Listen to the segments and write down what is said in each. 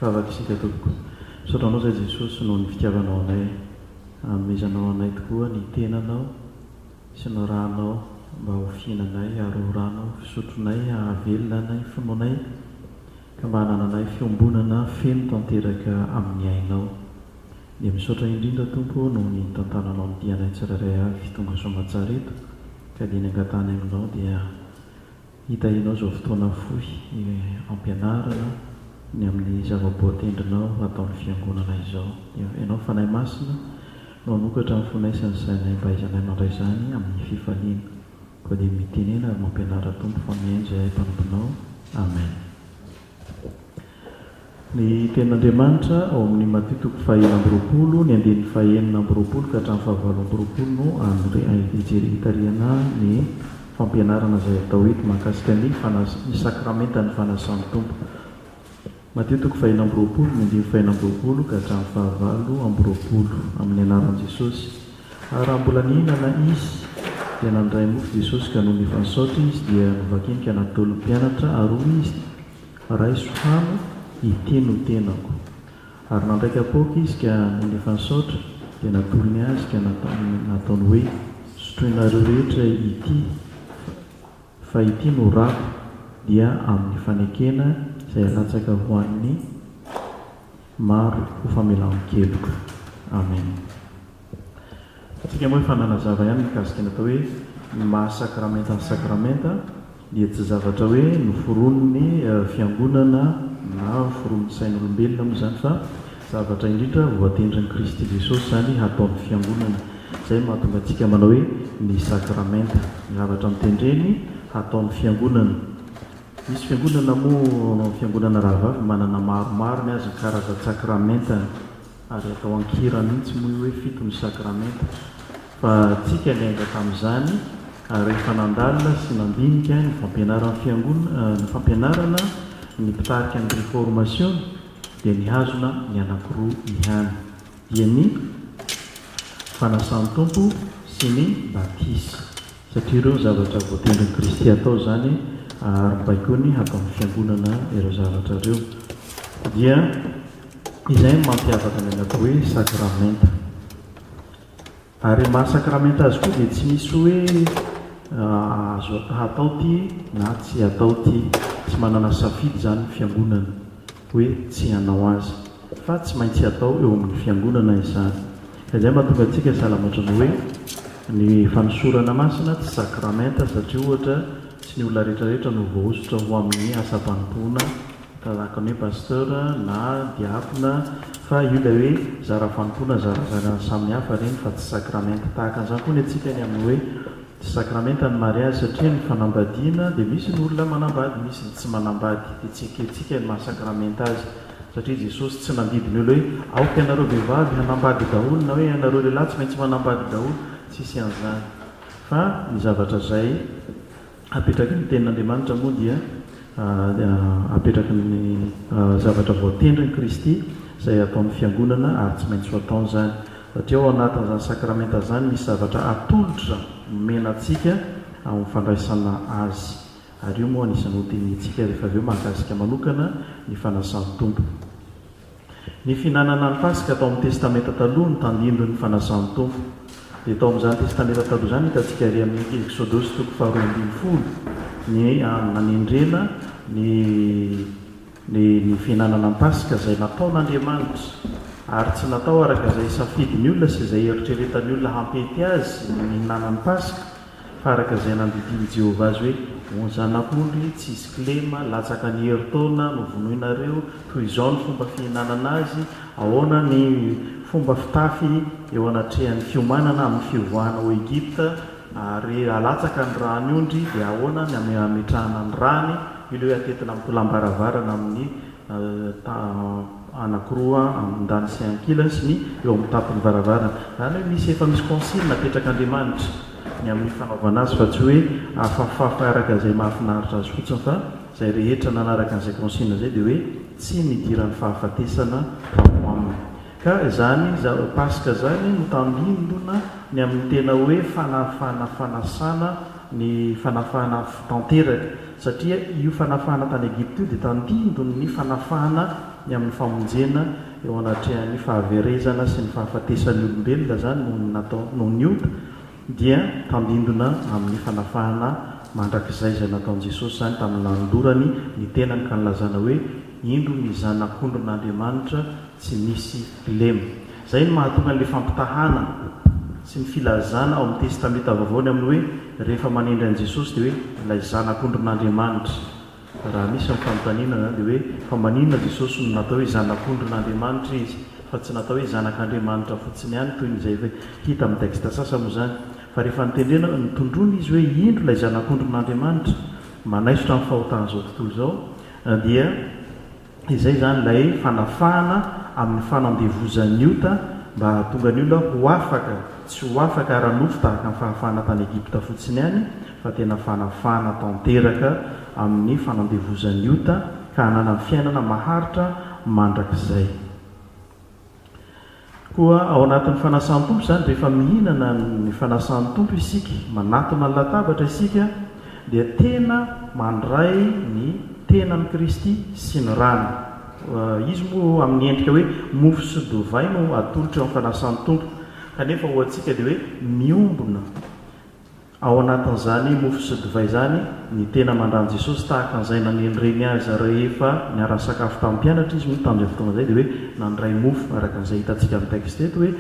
Favaka isika tompoko. Sotranao zay Jesosy noho ny fitiavanao anay, amezanao anay tokoa ny tenanao sy ny rahanao mba ho fihinanay, aroranao, fisotronay, ahavelona anay, fononay, ka mba hanananay fiombonana feno tanteraka amin'ny ainao. Dia misaotra indrindra Tompo noho ny tantananao ny dianay tsiraray avy tonga soamantsara eto, ka dia ny angatany aminao dia hitahinao zao fotoana fohy ampianarana ny amin'ny zava-boatendrinao ataon'ny fiangonana izao. Ianao fanay masina no hanokatra amin'ny fonay sy ny sainay mba izanay mandray izany amin'ny fifaliana, koa dia mitenena ary mampianara Tompo fa mihaino izay mpanomponao. Amen. Ny tenin'Andriamanitra ao amin'ny Mateo toko 4:20, ny andininy 4:20 ka hatramin'ny 5:20 no hijery hitariana ny fampianarana izay atao hoe mahakasika ny sakramenta ny fanasan'ny Tompo. Mateo toko 4:20, ny andininy 5:20 ka hatramin'ny 5:20 amin'ny anaran'i Jesosy. Ary raha mbola nihinana izy dia nandray mofo Jesosy ka noho ny efa nisaotra izy dia novakinika anaty tolom-pianatra ary hoy izy: "Ray sohano iteno tenako." Ary nandraika apoaka izy ka noho ny efa nisaotra dia natolony azy ka nataony hoe: "Sotroinareo rehetra ity, fa ity no rako dia amin'ny fanekena izay alatsaka ho an'ny maro ho famelan-keloko." Amen. Tsika moa efa nanazava ihany mikasika ny atao hoe mahasakramenta ny sakramenta dia tsy zavatra hoe noforon'ny fiangonana na foron'ny sain'olombelona moa izany, fa zavatra indrindra voatendrin'i Kristy Jesosy zany ataon'ny fiangonana. Izay mahatonga antsika manao hoe ny sakramenta, zavatra mitendreny ataon'ny fiangonana. Misy fiangonana moa, fiangonana rahavavy manana maromaro ny azy karazan-sakramenta ary atao ankira mihitsy moa hoe fito ny sakramenta. Fa tsika niainga tamin'izany ary rehefa nandalina sy nandinika ny fampianaran'ny fiangonana, ny fampianarana ny mpitarika ny réformation dia nihazona ny anankiroa ihany, dia ny fanasan'ny Tompo sy ny batisy, satria ireo zavatra voatendrin'i Kristy atao zany ary baikony ataon'ny fiangonana ireo zavatra ireo. Dia izay mampiavaka ny atao hoe sakramenta. Ary mahasakramenta azy koa dia tsy misy hoe azo atao ty na tsy atao ty, tsy manana safidy zany fiangonana hoe tsy hanao azy, fa tsy maintsy atao eo amin'ny fiangonana izany. Izay mahatonga antsika salamatra ny hoe ny fanosorana masina tsy sakramenta, satria ohatra tsy ny olona rehetrarehetra no voahosotra ho amin'ny asa-panompoana tahaka ny hoe pasteur na diakona, fa io ilay hoe zara-fanompoana zarazara samihafa reny, fa tsy sakramenta. Tahaka an'izany koa ny atsika ny amin'ny hoe tsy sakramenta ny mariazy, satria ny fanambadiana dia misy ny olona manambady, misy ny tsy manambady, dia tsika ny mahasakramenta azy, satria Jesosy tsy nandidiny olo hoe aoka ianareo vehivavy hanambady daholo, na hoe ianareo lehilahy tsy maintsy manambady daholo, tsisy an'izany. Fa ny zavatra izay apetraky ny tenin'Andriamanitra moa dia apetraky ny zavatra voatendrin'i Kristy izay ataon'ny fiangonana ary tsy maintsy ho ataony zany, satria ao anatin'izany sakramenta zany misy zavatra atolotra nomena antsika amin'ny fandraisana azy, ary io moa anisan'ny hotenintsika rehefa avy eo mahakasika manokana ny fanasan'ny Tompo. Ny fihinanana ny Pasika atao amin'ny testamenta taloha ny tandindro ny fanasan'ny Tompo. Dia tao amin'izany testamenta taloha zany hitantsika ary amin'ny Exodosy toko 2:20 ny nanendrena ny fihinanana ny Pasika izay nataon'Andriamanitra, ary tsy natao araka izay safidiny olona sy izay eritreretan'ny olona hampety azy ny mihinana ny Pasika, fa araka izay nandidiny Jehovah azy hoe zanak'ondry tsy hisy kilema, latsaka ny herintaona no vonoinareo, toy izao ny fomba fihinanana azy, ahoana ny fomba fitafy eo anatrehan'ny fiomanana amin'ny fivoahana ao Egipta, ary alatsaka ny rany ondry dia ahoana ny ametrahana ny rany, ilo hoe atetina amin'ny tolam-baravarana amin'ny anankiroa amindany sy ankilany sy ny eo amin'ny tapon'ny varavarana. Zany hoe misy efa misy consigne napetrak'Andriamanitra ny amin'ny fanaovana azy, fa tsy hoe afafafa araka izay mahafinaritra azy fotsiny, fa izay rehetra nanaraka an'izay consigne zay dia hoe tsy nidiran'ny fahafatesana aminy. Ka zany Pasika zany no tandindona ny amin'ny tena hoe fanasana ny fanafahana tanteraka satria io fanafahana tany Egipta io dia tandindony ny fanafahana ny amin'ny famonjena eo anatrehan'ny fahaverezana sy ny fahafatesan'ny olombelona zany noho ny ota dia tandindona amin'ny fanafahana mandrakizay izay nataon'i Jesosy zany tamin'ny nandorany ny tenany ka nilazana hoe indro ny zanak'ondron'Andriamanitra tsy misy lema. Zay no mahatonga an'ilay fampitahana sy ny filazana ao amin'ny testamenta vaovao ny amin'ny hoe rehefa manindry an'i Jesosy dia hoe ilay zanak'ondron'Andriamanitra. Raha misy amin'ny fanontaniana dia hoe fa maninona Jesosy no natao hoe zanak'ondron'Andriamanitra izy fa tsy natao hoe zanak'Andriamanitra fotsiny ihany toy n'izay hita amin'ny texte sasa moa zany. Fa rehefa nitendrena nitondrony izy hoe indro ilay zanak'ondron'Andriamanitra manaisotra amin'ny fahotahan'izao tontolo izao dia izay zany ilay fanafahana amin'ny fanandevozan'ny ota mba hahatonga ny olona ho afaka tsy ho afaka ara-nofo tahaka ny fahafahana tany Egipta fotsiny ihany fa tena fanafahana tanteraka amin'ny fanandevozan'ny ota ka hanana ny fiainana maharitra mandrakizay. Koa ao anatin'ny fanasan'ny tompo zany rehefa mihinana ny fanasan'ny tompo isika manatona ny latabatra isika dia tena mandray ny tenan'i Kristy sy ny rano. Izy moa amin'ny endrika hoe mofo sy dovay no atolotra amin'ny fanasan'ny tompo kanefa ho antsika dia hoe miombona ao anatin'izany mofo sy dovay zany ny tena mandrany Jesosy tahaka an'izay nanenyreny azy rehefa niarany sakafo tamin'ny mpianatra izy moa tamin'izay fotoana izay dia hoe nandray mofo araka an'izay hitantsika amin'ny texte eto hoe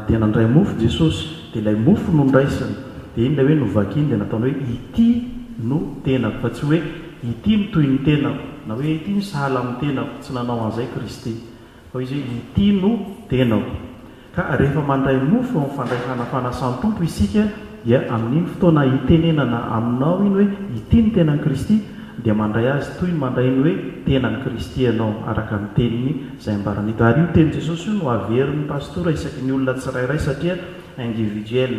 dia nandray mofo Jesosy dia ilay mofo no ndraisany dia iny ilay hoe novakiny dia nataony hoe ity no tenako fa tsy hoe ity no toy ny tenako na hoe ity ny sahala amin'ny tenako tsy nanao an'izay Kristy fa izy hoe ity no tenako. Ka rehefa mandray mofo amin'ny fandraisana fanasan'ny tompo isika dia amin'iny fotoana hitenenana aminao iny hoe ity ny tenan'i Kristy dia mandray azy toy ny mandray ny hoe tenan'i Kristy ianao araka ny teniny izay ambarany eto. Ary io teny Jesosy io no averin'ny pastora isaky ny olona tsirairay satria individuel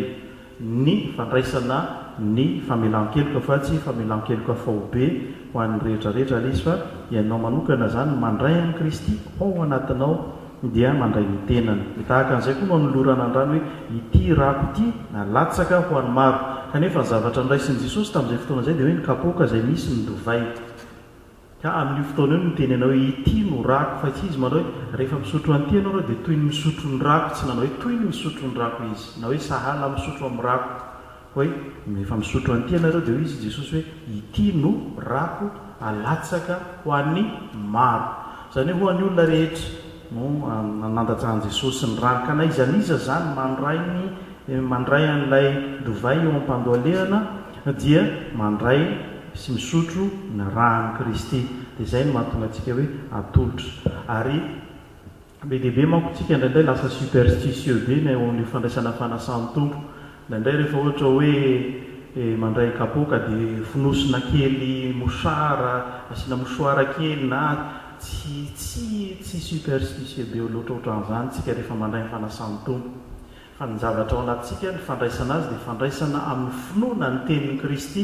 ny fandraisana ny famelan-keloka fa tsy famelan-keloka fahobe ho an'ny rehetrarehetra izy fa ianao manokana zany mandray amin'ny Kristy ao anatinao dia mandray ny tenany. Tahaka an'izay koa manolorana andrano hoe ity rako ity nalatsaka ho an'ny maro kanefa ny zavatra niraisin'i Jesosy tamin'izay fotoana izay dia hoe ny kapoaka izay misy ny dovay ka amin'io fotoana io no tenenao hoe ity no rako fa tsy izy manao hoe rehefa misotro an'ity ianao dia toy ny misotro ny rako tsy nanao hoe toy ny misotro ny rako izy na hoe sahala misotro amin'ny rako hoe efa misotro an'ity ianareo dia hoe izy Jesosy hoe ity no rako alatsaka ho an'ny maro zany hoe ho an'ny olona rehetra no nandatsahan'i Jesosy ny rano ka na izaniza zany mandray an'ilay dovay eo am-pandohalehana dia mandray sy misotro ny ranon'i Kristy dia izay no mahatonga antsika hoe atolotra. Ary be dehibe manko tsika indraindray lasa superstitieux be ny eo amin'io fandraisana fanasan'ny tompo indraindray rehefa ohatra hoe mandray kapoaka dia finosina kely mosara asiana mosoara kely na tsy superstitieux be loatra ohatran'izany tsika rehefa mandray ny fanasan'ny tompo fa ny zavatra ao anatintsika ny fandraisana azy dia fandraisana amin'ny finoana ny tenin'i Kristy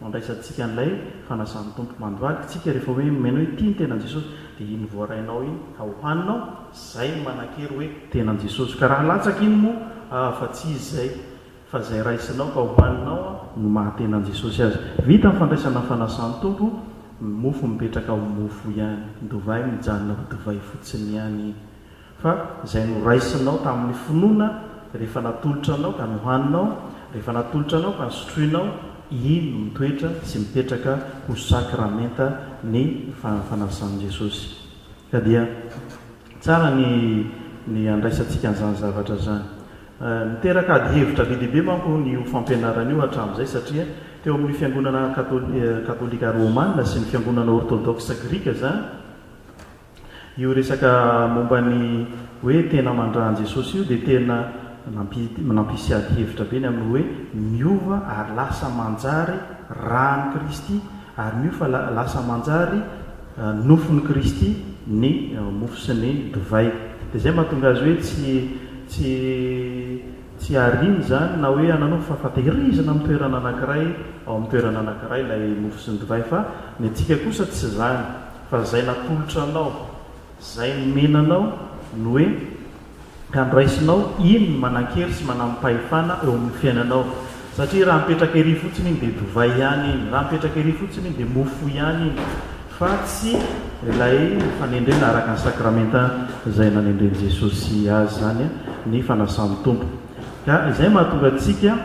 mandraisantsika n'ilay fanasan'ny tompo mandohalika tsika rehefa hoe meno hoe tia ny tenan' Jesosy dia iny voarainao iny ka hohaninao zay manan-kery hoe tenan' Jesosy ka raha latsaka iny moa fa tsy izy zay fa zay raisinao ka hohaninao no mahatenan' Jesosy azy. Vita ny fandraisana fanasan'ny tompo mofo mipetraka ao mofo ihany dovay mijanona ho dovay fotsiny ihany fa zay no raisinao tamin'ny finoana rehefa natolotra anao ka nohaninao rehefa natolotra anao ka nisotroinao iny no mitoetra sy mipetraka ho sakramenta ny fanasan'i Jesosy ka dia tsara ny andraisantsika an'izany zavatra zany. Miteraka ady hevitra be dehibe manko ny fampianarana io hatramin'izay satria teo amin'ny fiangonana katolika romana sy ny fiangonana orthodoxe grika zany io resaka momba ny hoe tena mandrahan Jesosy io dia tena nampisy ady hevitra be ny amin'ny hoe miova ary lasa manjary ranon'i Kristy ary miova lasa manjary nofon'i Kristy ny mofo sy ny dovay dia izay mahatonga azy hoe tsy ariny zany na hoe ananao fahatehirizana amin'ny toerana anankiray ao amin'ny toerana anankiray ilay mofo sy ny dovay fa ny antsika kosa tsy zany fa zay natolotra anao zay nomenanao no hoe ka niraisinao iny manan-kery sy manampahefana eo amin'ny fiainanao satria raha mipetraka ery fotsiny iny dia dovay ihany iny, raha mipetraka ery fotsiny iny dia mofo ihany iny, fa tsy ilay fanendrena araka ny sakramenta izay nanendreny Jesosy azy zany ny fanasan'ny tompo. Ka izay mahatonga antsika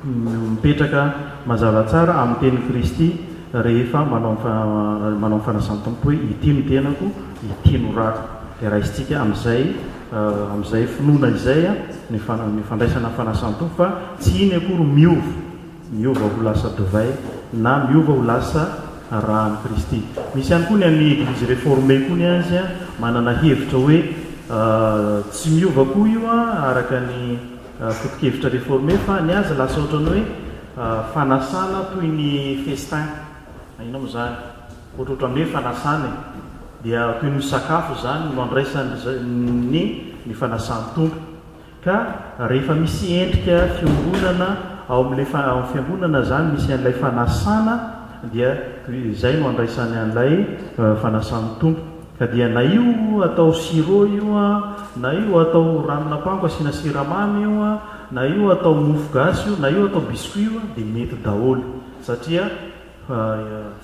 mipetraka mazava tsara amin'ny teny Kristy rehefa manao fanasan'ny tompo hoe ity no tenako, ity no rako. Dia raisitsika amin'izay finoana izay ny fandraisana fanasan'ny tompo fa tsy iny akory miova ho lasa divay na miova ho lasa rahan'i Kristy. Misy ihany koa ny amin'ny Église réformée koa ny azy manana hevitra hoe tsy miova koa io araka ny foto-kevitra réformé fa ny azy lasa ohatrany hoe fanasana toy ny festin. Ina moa zany ohatrohatran'ny hoe fanasana dia toy ny sakafo zany no andraisany ny fanasan'ny tompo. Ka rehefa misy endrika fiangonana ao amin'ilay fiangonana zany misy an'ilay fanasana dia izay no andraisany an'ilay fanasan'ny tompo. Ka dia na io atao sirop io na io atao ranona pango asiana siramamy io na io atao mofo gasy io na io atao biscuit io dia mety daholo satria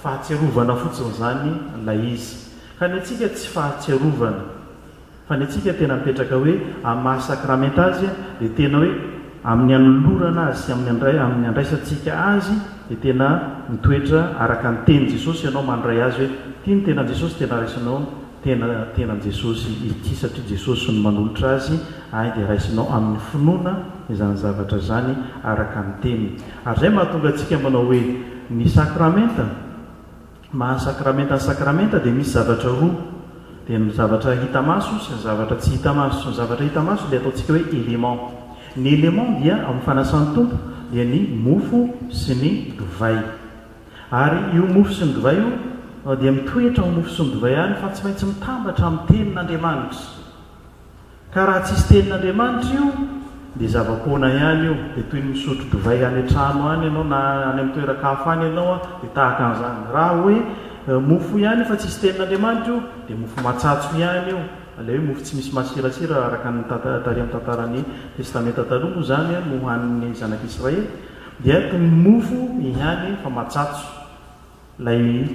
fahatsiarovana fotsiny zany ilay izy. Ka ny antsika tsy fahatsiarovana fa ny antsika tena mipetraka hoe amin'ny mahasakramenta azy dia tena hoe amin'ny anolorana azy sy amin'ny andraisantsika azy dia tena mitoetra araka ny teny Jesosy ianao mandray azy hoe ity ny tena Jesosy tena raisinao tena Jesosy ity satria Jesosy no manolotra azy dia raisinao amin'ny finoana izany zavatra zany araka ny teny. Ary zay mahatonga antsika manao hoe ny sakramenta mahasakramenta ny sakramenta dia misy zavatra roa, dia ny zavatra hita maso sy ny zavatra tsy hita maso. Ny zavatra hita maso dia ataontsika hoe élément. Ny élément dia amin'ny fanasan'ny tompo dia ny mofo sy ny divay. Ary io mofo sy ny divay io dia mitoetra ao mofo sy ny divay ihany fa tsy maintsy mitambatra amin'ny tenin'Andriamanitra. Ka raha tsisy tenin'Andriamanitra io dia zava-poana ihany io, dia toy ny misotro divay any an-trano any ianao na any amin'ny toeran-kafa any ianao dia tahaka an'izany. Raha hoe mofo ihany fa tsisy tenin'Andriamanitra io dia mofo matsatso ihany io, ilay hoe mofo tsy misy masirasira araka ny tary amin'ny tantaran'ny testamenta taloha zany no hohanin'ny zanak'Israely dia toy ny mofo ihany fa matsatso lay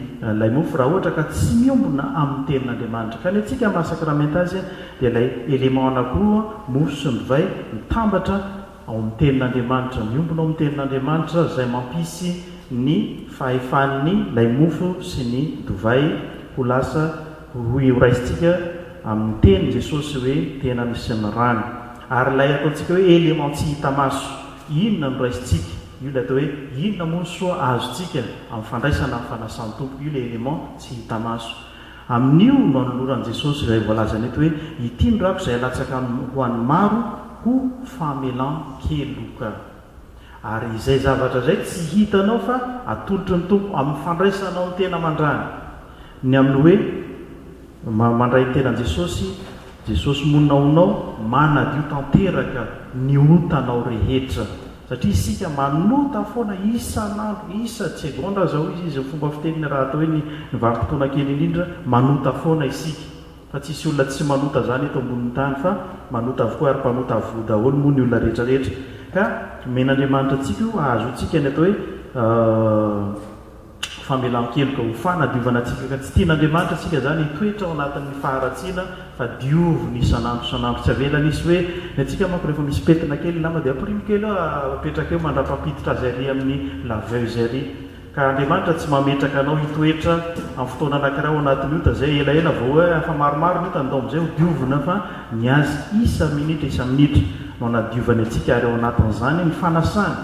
mofo raha ohatra ka tsy miombona amin'ny tenin'Andriamanitra. Ka ny antsika mahasakramenta azy dia ilay élément anankiroa mofo sy ny divay mitambatra ao amin'ny tenin'Andriamanitra, miombona ao amin'ny tenin'Andriamanitra izay mampisy ny fahefan'ny lay mofo sy ny divay ho lasa ho raisitsika amin'ny teny Jesosy hoe tena misy ny rany. Ary ilay ataontsika hoe élément tsy hita maso, inona no raisitsika? Io ilay atao hoe inona moa ny soa azontsika amin'ny fandraisana amin'ny fanasan'ny tompo? Io ilay élément tsy hita maso. Amin'io no anoloran'i Jesosy izay voalazany eto hoe ity ny rako izay alatsaka ho an'ny maro ho famelan-keloka. Ary izay zavatra izay tsy hitanao fa atolotry ny tompo amin'ny fandraisanao ny tena mandrany. Ny amin'ny hoe mandray ny tenan Jesosy monaonao manadio tanteraka ny otanao rehetra. Satria isika manota foana isan'andro, segonda zao izy fomba fiteniny raha atao hoe ny varim-potoana kely indrindra manota foana isika. Fa tsisy olona tsy manota zany eto ambonin'ny tany fa manota avokoa ary mpanota avoa daholo moa ny olona rehetrarehetra. Ka men'Andriamanitra antsika io ahazo antsika ny atao hoe famelan-keloka ho fanadiovana antsika. Ka tsy tian'Andriamanitra antsika zany hitoetra ao anatin'ny faharatsiana fa dioviny isan'andro tsy avelana. Isy hoe ny antsika manko rehefa misy petina kely nama dia aprimo kely apetraka eo mandrapampititra azy ary amin'ny laveuse ary. Ka Andriamanitra tsy mametraka anao hitoetra amin'ny fotoana anankiray ao anatin'ny ota zay elaela vao hoe fa maromaro ny ota andao amin'izay ho diovina fa ny azy isa minitra no anadiovany antsika ary ao anatin'izany ny fanasany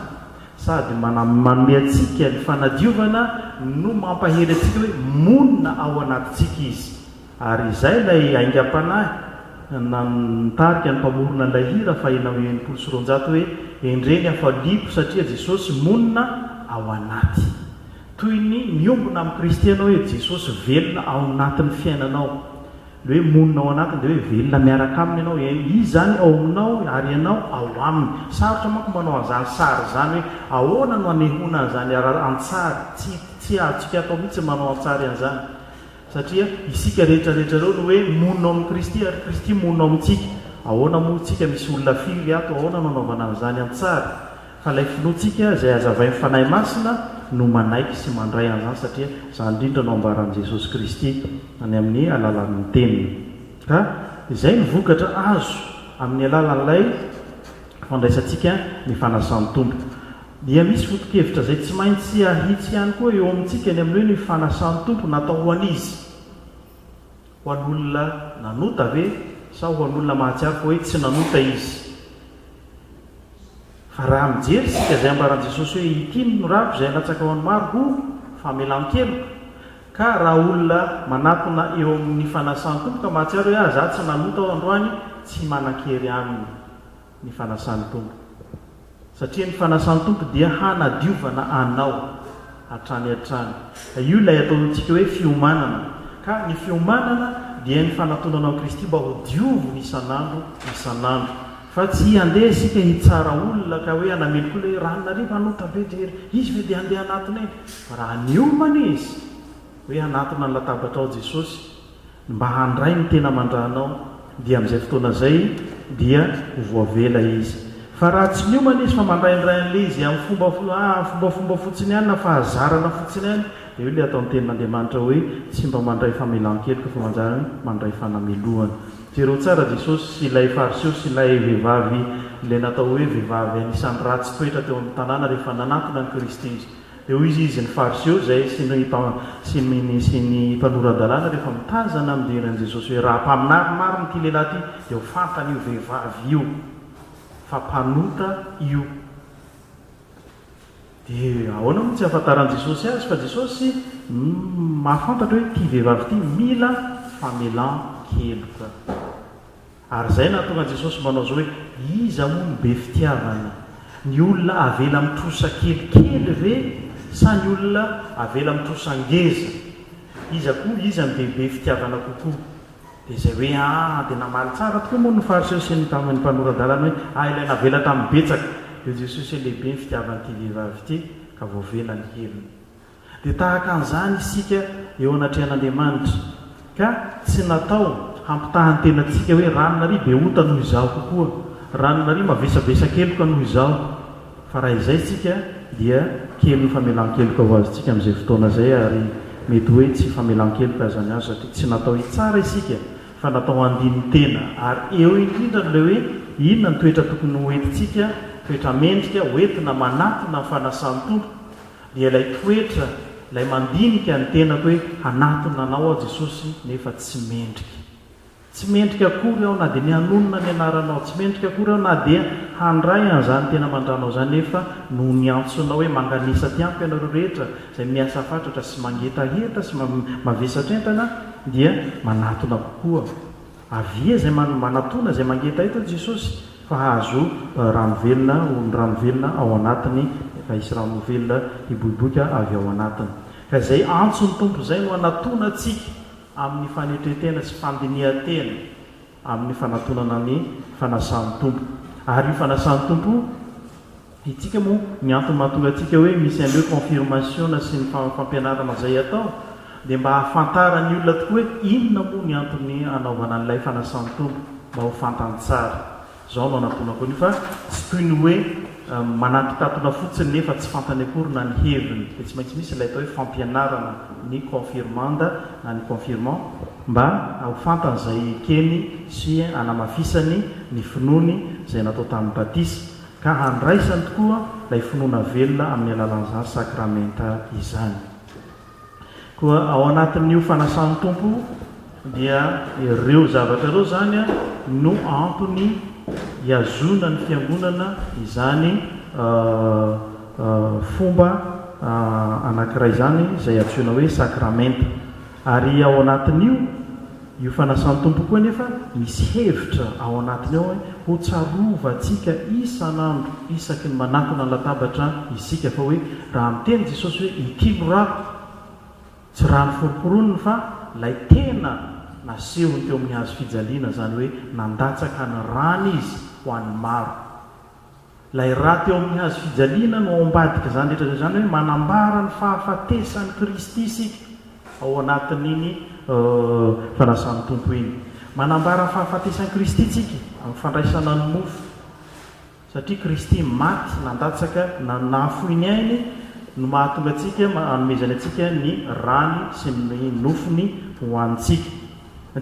sady manome antsika ny fanadiovana no mampahery antsika hoe monina ao anatintsika izy. Ary izay ilay aingam-panahy nitarika ny mpamorona ilay hira fa ena 900 hoe endreny afaliako satria Jesosy monina ao anaty. Toy ny miombona amin'ny Kristy ianao hoe Jesosy velona ao anatin'ny fiainanao. Hoe monina ao anatiny dia hoe velona miaraka aminy ianao, izy zany ao aminao ary ianao ao aminy. Sarotra manko manao an'izany sary zany hoe ahoana no anehona an'izany an-tsary, tsy azotsika atao mihitsy manao an-tsary an'izany satria isika rehetrarehetra reo no hoe monina ao amin'ny Kristy ary Kristy monina ao amintsika. Ahoana moa tsika misy olona firy ato, ahoana no anaovana an'izany an-tsary? fa ilay finoantsika izay azavay fanahy masina no manaiky sy mandray an'izany satria zany indrindra no ambaran'i Jesosy Kristy any amin'ny alalan'ny teniny. Ka izay ny vokatra azo amin'ny alalan'ilay fandraisantsika ny fanasan'ny tompo. Dia misy foto-kevitra izay tsy maintsy ahitsy ihany koa eo amintsika ny amin'ny hoe ny fanasan'ny tompo natao ho an'izy, ho an'olona nanota ve sa ho an'olona mahatsiaro fa hoe tsy nanota izy. Fa raha mijery sika izay ambaran'i Jesosy hoe itiny no rako izay latsaka ho an'ny maro ho famelan-keloka, ka raha olona manatona eo amin'ny fanasan'ny tompo ka mahatsiaro hoe za tsy nanota ao androany, tsy manan-kery aminy ny fanasan'ny tompo, satria ny fanasan'ny tompo dia hanadiovana anao hatrany hatrany. Io ilay ataontsika hoe fiomanana, ka ny fiomanana dia ny fanatonana ao Kristy mba ho diovo ny isan'andro isan'andro, fa tsy handeha isika hitsara olona ka hoe hanamely koa hoe ranonareo hanota be jery izy ve dia handeha hanatona eny, fa raha niomana izy hoe hanatona ny latabatra ao Jesosy mba handray ny tena mandranao, dia amin'izay fotoana izay dia ho voavela izy. Fa raha tsy niomana izy fa mandraindray an'ilay izy amin'ny fombafomba fotsiny ihany na fahazarana fotsiny ihany, dia io ilay ataon'ny tenin'Andriamanitra hoe tsy mba mandray famelan-keloka fa manjary mandray fanamelohana. Jereo tsara Jesosy sy ilay fariseo sy ilay vehivavy ilay natao hoe vehivavy anisan'ny ratsy toetra teo amin'ny tanàna rehefa nanatona ny Kristy izy. Dia hoy izy ny fariseo izay sy ny mpanoran-dalàna rehefa mitazana amin'n'idiran'i Jesosy hoe raha mpaminaromaro n'ity lehilahy ity dia ho fantany io vehivavy io fa mpanota io. Dia ahoana moa tsy ahafantaran'i Jesosy azy fa Jesosy mahafantatra hoe ity vehivavy ity mila famelan-keloka. Ary izay nahatonga Jesosy manao zao hoe iza moa no be fitiavana, ny olona avela mitrosa kelikely ve sa ny olona avela mitrosa ngeza? Iza koa iza no be fitiavana kokoa? Dia izay hoe dia namaly tsara tokoa moa ny fariseo sy ny tamin'ny mpanoran-dalàna hoe ilay navela tamin'ny betsaka. Dia Jesosy hoe lehibe ny fitiavan'ity vehivavy ity ka voavela ny heliny. Dia tahaka an'izany isika eo anatrehan'Andriamanitra, ka tsy natao hampitahan'ny tenantsika hoe ranonareo be ota noho izao kokoa, ranonareo mavesabesa keloka noho izao, fa raha izay sika dia kely ny famelan-keloka ho azytsika amin'izay fotoana izay, ary mety hoe tsy famelan-keloka azany azy satria tsy natao hitsara isika fa natao andiny tena. Ary eo indrindra ilay hoe inona ny toetra tokony hoentintsika, toetra mendrika hoentina manatona ny fanasan'ny tompo, dia ilay toetra ilay mandinika ny tenako hoe hanatona anao ao Jesosy nefa tsy mendrika. Tsy mendrika akory aho na dia ny hanonona ny anaranao, tsy mendrika akory aho na dia handray an'izany tena mandranao izany, nefa no niantsonao hoe manganisa tiampy ianareo rehetra izay miasa fatratra sy mangetaheta sy mavesatra entana, dia manatona kokoa. Avia izay manatona izay mangetaheta Jesosy fa hahazo ranovelona, ny ranovelona ao anatiny, fa hisy ranovelona hiboiboika avy ao anatiny. Ka izay antsony tompo izay no hanatona antsika amin'ny fanetretena sy fandinihan-tena amin'ny fanatonana ny fanasan'ny tompo. Ary io fanasan'ny tompo itsika moa ny antony mahatonga atsika hoe misy an'ireo confirmation sy ny fampianarana izay atao, dia mba hahafantarany olona tokoa hoe inona moa ny antony anaovana an'ilay fanasan'ny tompo, mba ho fantany tsara. Zao no anatonako an'io, fa tsy toy ny hoe manatokatona fotsiny nefa tsy fantany akory na ny heviny, dia tsy maintsy misy ilay atao hoe fampianarana ny confirmanda na ny confirmant, mba ho fantany izay keny sy hanamafisany ny finoany izay natao tamin'ny batisa, ka handraisany tokoa ilay finoana velona amin'ny alalan'izany sakramenta izany. Koa ao anatin'io fanasan'ny tompo dia ireo zavatra ireo zany no antony hiazona ny fiangonana izany fomba anankiray izany izay antsoina hoe sakramenta. Ary ao anatin'io io fanasan'ny tompo koa nefa misy hevitra ao anatiny ao ho tsarovantsika isan'andro isaky ny manatona ny latabatra isika, fa hoe raha miteny Jesosy hoe ity no rako, tsy rano foroporoniny fa ilay tena nasehony teo amin'ny hazo fijaliana, zany hoe nandatsaka ny rany izy ho an'ny maro. Ilay raha teo amin'ny hazo fijaliana no ao ambadika zany rehetra zany hoe manambara ny fahafatesan'ny Kristy isika ao anatin'iny fanasan'ny tompo iny. Manambara ny fahafatesan'ny Kristy tsika amin'ny fandraisana ny mofo, satria Kristy maty nandatsaka nafoiny ainy no mahatonga atsika anomezany atsika ny rany sy ny nofony hoantsika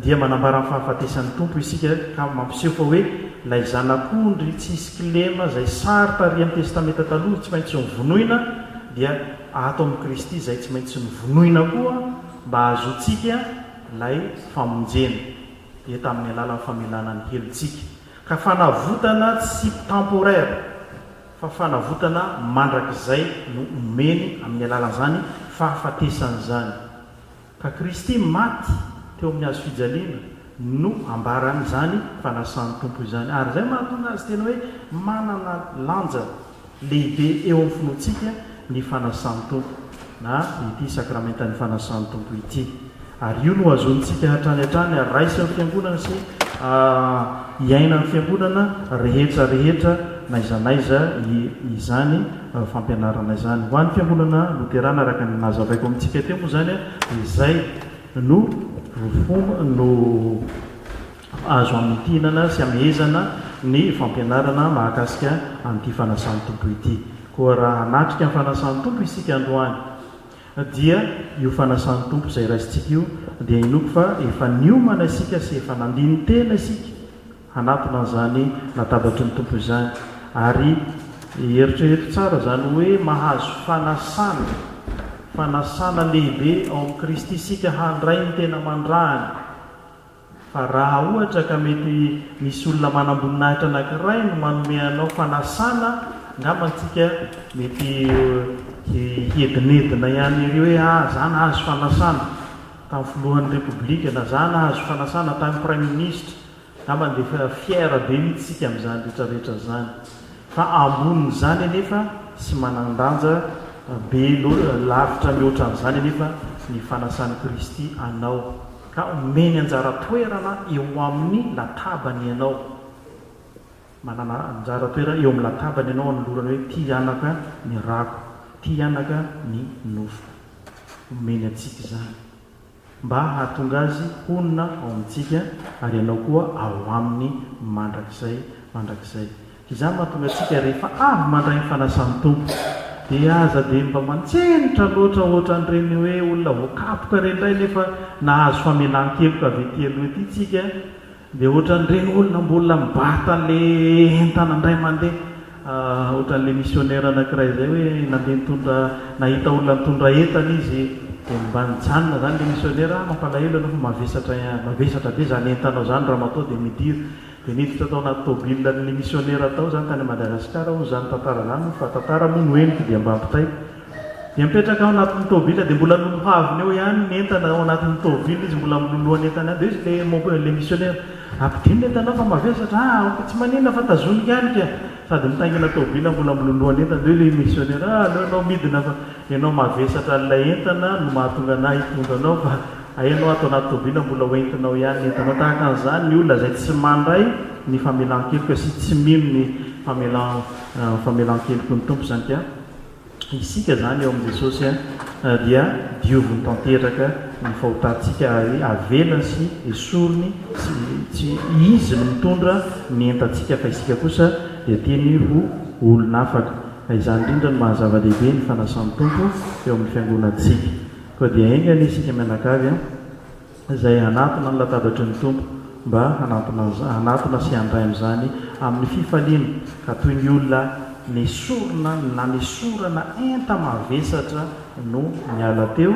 dia manambara ny fahafatesan'ny tompo isika ka mampiseho fa hoe ilay zanak'ondry tsisy kilema izay sary tary amin'ny testamenta taloha tsy maintsy nivonoina dia ato amin'ny Kristy izay tsy maintsy nivonoina koa mba ahazoantsika ilay famonjena dia tamin'ny alalan'ny famelana ny helontsika ka fanavotana tsy temporaire fa fanavotana mandrakizay no omeny amin'ny alalan'izany fahafatesan'izany ka Kristy maty teo amin'ny hazo fijaliana no ambaran'izany fanasan'ny tompo izany ary izay mahatonga azy tena hoe manana lanja lehibe eo amin'ny finoantsika ny fanasan'ny tompo na ity sakramentan'ny fanasan'ny tompo ity ary io no azontsika hatrany hatrany ary raisy amin'ny fiangonana sy iaina ny fiangonana rehetrarehetra naizanaiza izany fampianarana izany ho an'ny fiangonana loterana araka ny nazavaiko amintsika teo moa zany izay no fomba no azo amin'ny tinana sy amehezana ny fampianarana mahakasika an'ity fanasan'ny tompo ity koa raha anatrika amin'ny fanasan'ny tompo isika androany dia io fanasan'ny tompo izay raisitsika io dia inoko fa efa niomana isika sy efa nandiny tena isika hanatona an'izany natabatry ny tompo izany ary eritrereto tsara zany hoe mahazo fanasana lehibe ao amin'ny Kristy isika handray ny tena mandrahany fa raha ohatra ka mety misy olona manamboninahitra anankiray no manome anao fanasana ngamantsika mety hiedinedina ihany iry hoe za nahazo fanasana tamin'ny filohan'ny repoblika na za nahazo fanasana tamin'ny prime ministre ngambany dia fiera be mihitsika amin'izany rehetrarehetra zany fa ambonin'izany anefa sy manandanja be lavitra mihoatra an'izany anefa ny fanasan'ny Kristy anao ka omeny anjara toerana eo amin'ny latabany ianao manana anjara toerana eo amin'ny latabany ianao anolorany hoe ty anaka ny rako ty anaka ny nofo omeny antsika izany mba hahatonga azy honina ao amintsika ary ianao koa ao aminy mandrakizay izany mahatonga atsika rehefa avy mandray ny fanasan'ny tompo dia aza dia mba mantsenitra loatra ohatran'ireny hoe olona voakapoka rendray nefa nahazo famelan-keloka avy ety aloha ety tsika dia ohatran'ireny olona mbola mibata an'le entana indray mandeha ohatran'le missionnaire anankiray izay hoe nandeha nitondra nahita olona mitondra entana izy dia mba nijanona zany le missionnaire mampalahelo anao fa mavesatra be zany entanao zany raha matao dia midira dia niditra tao anaty tômobile le missionnaire atao zany tany Madagasikara ho zany tantara zany fa tantara moa noeniko dia mba ampitaiko dia mipetraka ao anatin'ny tômobile dia mbola lolohaviny eo ihany ny entana ao anatin'ny tômobile izy mbola milolohan'ny entana dia izy le missionnaire ampidino entanao fa mavesatra tsy manina fa tazonika ihany ka sady mitangina tômobile mbola milolohan'ny entana dia le missionnaire anao midina fa ianao mavesatra an'ilay entana no mahatonga anahy hitondanao fa ainao ato anaty tômobile mbola hoentinao ihany entanao tahaka an'izany ny olona izay tsy mandray ny famelan-keloka sy tsy mino ny famelan-keloka ny tompo zany ka isika zany eo amin'i Jesosy dia dioviny tanteraka ny fahotantsika ary avelany sy esorony tsy izy no mitondra ny entantsika fa isika kosa dia tiany ho olona afaka izany indrindra no mahazava-dehibe ny fanasan'ny tompo eo amin'ny fiangonantsika koa dia aingany isika mianakavy izay hanatona ny latabatry ny tompo mba hanatona sy handray amin'izany amin'ny fifaliana ka toy ny olona nesorona na nesorana enta mavesatra no miala teo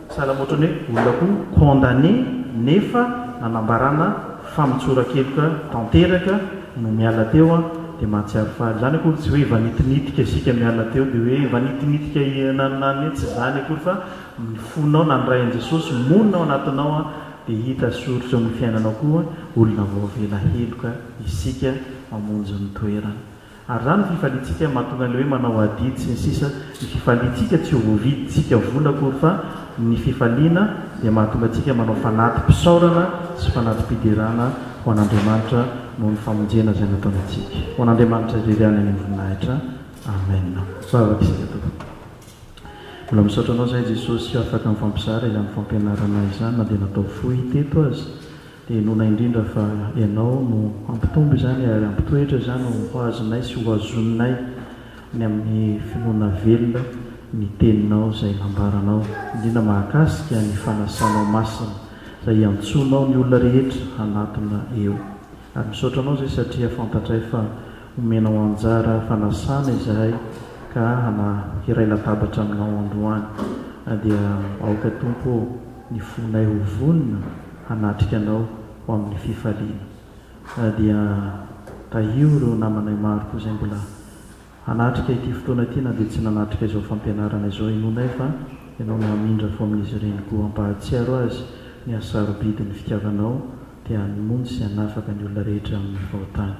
salama ohatrany hoe olona koa condamné nefa nanambarana famitsorakeloka tanteraka no miala teo dia mahatsiaro faly zany akory tsy hoe vanitinitika isika miala teo dia hoe vanitinitika nanany tsy zany akory fa mifonao nandray an'i Jesosy monina ao anatinao dia hita soritra amin'ny fiainanao koa olona vaovela heloka isika mamonjy ny toerana ary zany fifalitsika mahatonga an'ilay hoe manao adidy sy ny sisa ny fifalitsika tsy ho voaviditsika vola akory fa ny fifaliana dia mahatonga atsika manao fanaty-pisaorana sy fanaty-piderana ho an'Andriamanitra noho ny famonjena izay nataony atsika ho an'Andriamanitra irehany any voninahitra amen vavaka isika tompoko mbola misaotra anao izay Jesosy afaka ny fampisara izany fampianarana izany na dia natao fohy teto azy dia nona indrindra fa ianao no ampitombo izany ary ampitoetra izany ho azonay sy ho azonay ny amin'ny finoana velona ny teninao izay nambaranao, indrindra mahakasika ny fanasanao masina izay antsonao ny olona rehetra anatina eo. Ary misaotranao izay satria fantatray fa omenao anjara fanasana izahay ka iray latabatra aminao androany, dia aoka tompo ny fonay ho vonina hanatrika anao ho amin'ny fifaliana. Dia tahio ireo namanay maro koa izay mbola hanatrika ity fotoana ity na dia tsy nanatrika izao fampianarana izao inonay fa ianao no hamindra fo amin'izy ireny koa hampahatsiaro azy ny asarobidy ny fitiavanao dia hamonjy sy hanafaka ny olona rehetra amin'ny vahontany.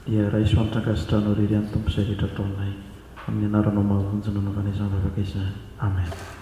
Dia raiso anitrakasitranao rery any tompo izay rehetra ataonay amin'ny anaranao mahavonjy nanaovana izany vavaka izany. Amen.